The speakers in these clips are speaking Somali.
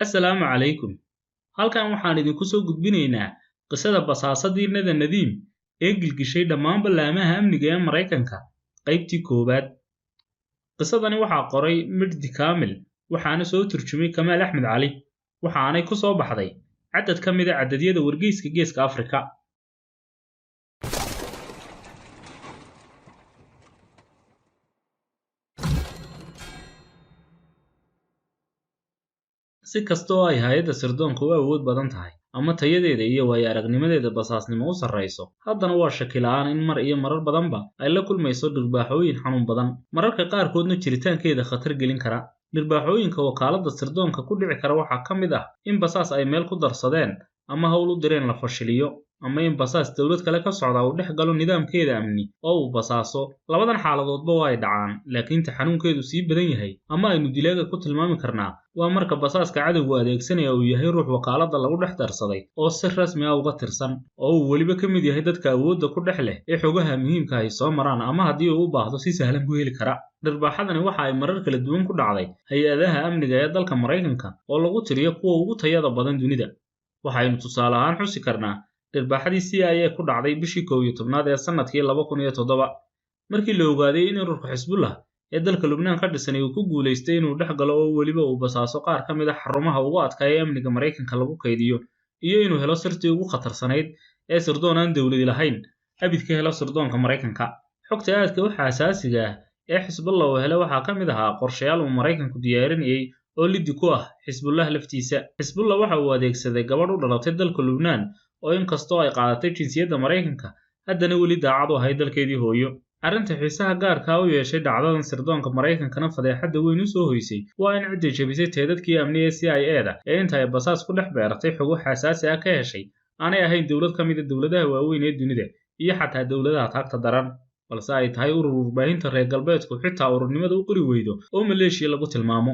Assalaamu calaykum. Halkan waxaan idinku soo gudbinaynaa qisada basaasadii Nada Nadiim ee gilgishay dhammaan ballaamaha amniga ee Maraykanka, qaybtii koowaad. Qisadani waxaa qoray Majdi Kaamil, waxaana soo turjumay Kamaal Axmed Cali, waxaanay ku soo baxday cadad ka mid ah cadadyada wargeyska Geeska Afrika. Si kasta oo ay hay'adda sirdoonka u awood badan tahay ama tayadeeda iyo waayo-aragnimadeeda basaasnimo u sarreyso, haddana waa shaki la'aan in mar iyo marar badanba ay la kulmayso dhirbaaxooyin xanuun badan, mararka qaarkoodna jiritaankeeda khatar gelin kara. Dhirbaaxooyinka wakaaladda sirdoonka ku dhici kara waxaa ka mid ah in basaas ay meel ku darsadeen ama hawl u direen la fashiliyo, ama in basaas dowlad kale ka socda uu dhex galo nidaamkeeda amni oo uu basaaso. Labadan xaaladoodba waa ay dhacaan, laakiin xanuunkeedu sii badan yahay ama aynu dilaaga ku tilmaami karnaa waa marka basaaska cadowgu adeegsanaya uu yahay ruux wakaaladda lagu dhex darsaday oo si rasmi ah uga tirsan, oo uu weliba ka mid yahay dadka awoodda ku dhex leh ee xogaha muhiimka ay soo maraan ama haddii uu u baahdo si sahlan ku heli kara. Dhirbaaxadani waxa ay marar kala duwan ku dhacday hay-adaha amniga ee dalka Maraykanka oo lagu tiriyo kuwa ugu tayada badan dunida. Waxaynu tusaale ahaan xusi karnaa dhirbaaxadii CIA ku dhacday bishii 11aad ee sanadkii 2007, markii la ogaaday in ururka Xisbullah ee dalka Lubnaan ka dhisan uu ku guuleystay inuu dhex galo oo weliba uu basaaso qaar ka mid ah xarumaha ugu adkaaya ee amniga Maraykanka lagu kaydiyo, iyo inuu helo sirtii ugu khatarsaneyd ee sirdoon aan dowladi lahayn abid ka helo sirdoonka Maraykanka. Xogta aadka u xasaasiga ah ee Xisbullah uu helay waxaa ka mid ahaa qorshayaal uu Maraykanku diyaarinayay oo liddi ku ah Xisbullah laftiisa. Xisbullah waxa uu adeegsaday gabadh u dhalatay dalka Lubnaan oo inkastoo ay qaadatay jinsiyadda Maraykanka, haddana weli daacad u ahayd dalkeedii hooyo. Arrinta xiisaha gaarka ah u yeeshay dhacdadan sirdoonka Maraykankana fadeexadda weyn u soo hoysay waa in ciddii jabisay teedadkii amni ee CIA-da ee inta ay basaas ku dhex beeratay xogo xasaasi ah ka heshay aanay ahayn dowlad ka mid ah dowladaha waaweyn ee dunida iyo xataa dowladaha taagta daran, balse ay tahay urur warbaahinta reer galbeedku xitaa ururnimada u qori weydo oo maleeshiya lagu tilmaamo.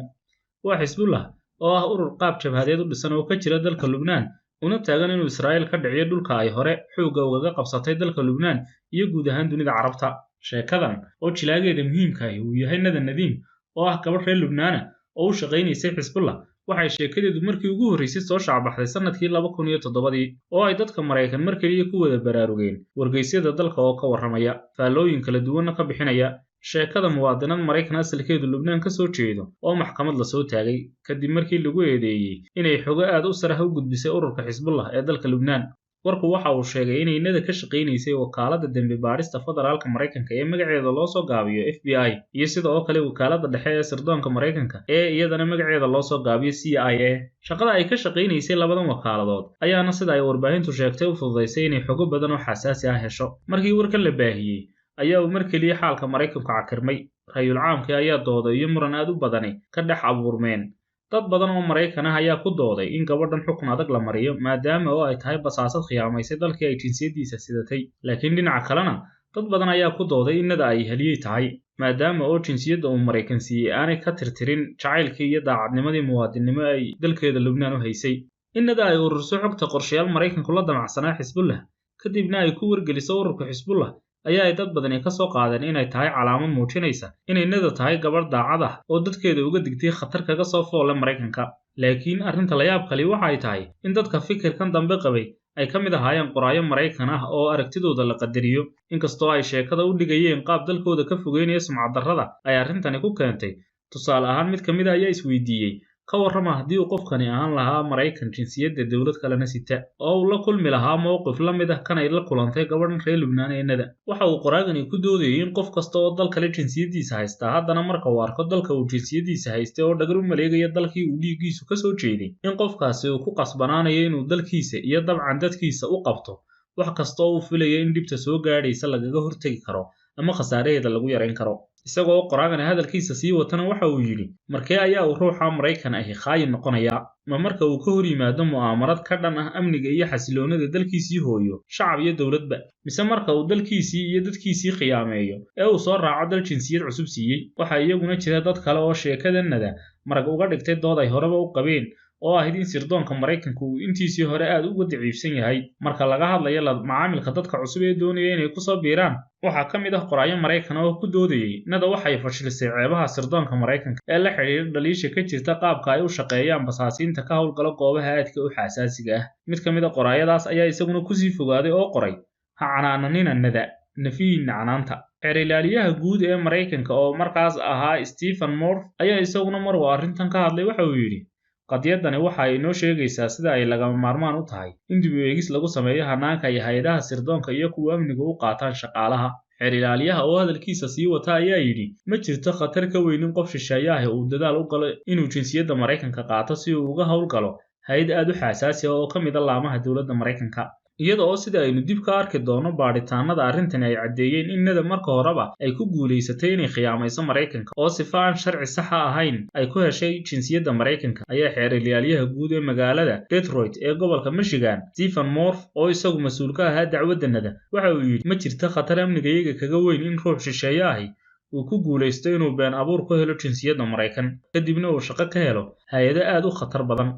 Waa Xisbullah oo ah urur qaab jabhadeed u dhisan oo ka jira dalka Lubnaan, una taagan inuu Israa'iil ka dhiciyo dhulka ay hore xoogga ugaga qabsatay dalka Lubnaan iyo guud ahaan dunida Carabta. Sheekadan oo jilaageeda muhiimka ah uu yahay Nada Nadiim, oo ah gabadh reer Lubnaan ah oo u shaqaynaysay Xisbullah, waxay sheekadeedu markii ugu horreysay soo shacbaxday sanadkii 2007 oo ay dadka Maraykan mar kaliya ku wada baraarugeen wargeysyada dalka oo ka warramaya, faallooyin kala duwanna ka bixinaya. Sheekada muwaadinad Maraykan asalkeedu Lubnaan ka soo jeedo oo maxkamad la soo taagay kadib markii lagu eedeeyay inay xogo aad u sare u gudbisay ururka Xisbullah ee dalka Lubnaan. Warku waxa uu sheegay inay Nada ka shaqaynaysay wakaaladda dambi baarista federaalka Maraykanka ee magaceeda loo soo gaabiyo FBI, iyo sidoo kale wakaaladda dhexe ee sirdoonka Maraykanka ee iyadana magaceeda loo soo gaabiyo CIA. Shaqada ay ka shaqaynaysay labadan wakaaladood ayaana sida ay warbaahintu sheegtay u fududeysay inay xogo badan oo xasaasi ah hesho. Markii warkan la baahiyey ayaa uu mar kaliya xaalka Maraykanku cakirmay. Rayul caamka ayaa dooday iyo muran aad u badani ka dhex abuurmeen. Dad badan oo Maraykan ah ayaa ku dooday in gabadhan xukun adag la mariyo maadaama oo ay tahay basaasad khiyaamaysay dalkii ay jinsiyadiisa sidatay. Laakiin dhinaca kalena dad badan ayaa ku dooday in Nada ay haliyey tahay, maadaama oo jinsiyadda uu Maraykan siiyey aanay ka tirtirin jacaylkii iyo daacadnimadii muwaadinnimo ay dalkeeda Lubnaan u haysay. In Nada ay ururiso xogta qorshayaal Maraykanku la damacsanaa Xisbullah, kadibna ay ku wargeliso ururka Xisbullah, ayaa ay dad badani ka soo qaadeen inay tahay calaamad muujinaysa inay Nada tahay gabadh daacad ah oo dadkeeda uga digtay khatar kaga soo foole Maraykanka. Laakiin arrinta la yaab kale waxa ay tahay in dadka fikirkan dambe qabay ay ka mid ahaayeen qoraayo Maraykan ah oo aragtidooda la qadariyo, inkastoo ay sheekada u dhigayeen qaab dalkooda ka fogeynaya sumcad darrada ay arrintani ku keentay. Tusaale ahaan mid ka mid ah ayaa isweydiiyey, ka warrama haddii uu qofkani ahaan lahaa Maraykan jinsiyadda dowlad kalena sita oo uu la kulmi lahaa mowqif la mid ah kan ay la kulantay gabadhan reer Lubnaan ee Nada. Waxa uu qoraagani ku doodayay in qof kasta oo dal kale jinsiyadiisa haysta haddana marka uu arko dalka uu jinsiyadiisa haystay oo dhagar u maleegaya dalkii uu dhiiggiisu ka soo jeeday, in qofkaasi uu ku qasbanaanayo inuu dalkiisa iyo dabcan dadkiisa u qabto wax kasta oo uu filaya in dhibta soo gaadhaysa lagaga hortagi karo ama khasaaraheeda lagu yarayn karo. Isagoo qoraagani hadalkiisa sii watana waxa uu yidhi, markee ayaa uu ruuxa Maraykan ahi khaayin noqonayaa? Ma marka uu ka hor yimaado mu'aamarad ka dhan ah amniga iyo xasiloonida dalkiisii hooyo, shacab iyo dowladba, mise marka uu dalkiisii iyo dadkiisii khiyaameeyo ee uu soo raaco dal jinsiyad cusub siiyey? Waxaa iyaguna jira dad kale oo sheekada Nada marag uga dhigtay dood ay horeba u qabeen oo ahayd in sirdoonka Maraykanku uu intiisii hore aad uga daciifsan yahay marka laga hadlayo la macaamilka dadka cusub ee doonaya inay ku soo biiraan. waxaa ka mid ah qoraayo Maraykan oo ku doodayay nada waxay fashilisay ceebaha sirdoonka Maraykanka ee la xiriira dhaliisha ka jirta qaabka ay u shaqeeyaan basaasiinta ka howlgala goobaha aadka u xasaasiga ah. mid ka mid ah qoraayadaas ayaa isaguna kusii fogaaday oo qoray ha canaananina nada nafiin canaanta. xeer ilaaliyaha guud ee Maraykanka oo markaas ahaa Stephen Moore ayaa isaguna mar uu arrintan ka hadlay waxa uu yidhi qadiyadani waxa ay noo sheegaysaa sida ay lagama maarmaan u tahay in dib u eegis lagu sameeyo hanaanka iyo hay'adaha sirdoonka iyo kuwa amniga u qaataan shaqaalaha. xeer ilaaliyaha oo hadalkiisa sii wata ayaa yidhi ma jirto khatar ka weyn in qof shisheeye ah uu dadaal u galo inuu jinsiyadda Maraykanka qaato si uu uga howlgalo hay'ad aad u xasaasi ah oo ka mid ah laamaha dowladda Maraykanka. iyada oo sida aynu dib ka arki doono baadhitaanada arrintani ay caddeeyeen in nada marka horeba ay ku guulaysatay inay khiyaamayso Maraykanka oo sifa aan sharci sax ahayn ay ku heshay jinsiyadda Maraykanka ayaa xeer ilaaliyaha guud ee magaalada Detroit ee gobolka Michigan Stephen Moore oo isagu mas'uul ka ahaa dacwadda nada waxa uu yidhi ma jirto khatar amnigayaga kaga weyn in ruux shisheeye ahi uu ku guulaysto inuu been abuur ku helo jinsiyadda Maraykan kadibna uu shaqo ka helo hay'ado aad u khatar badan.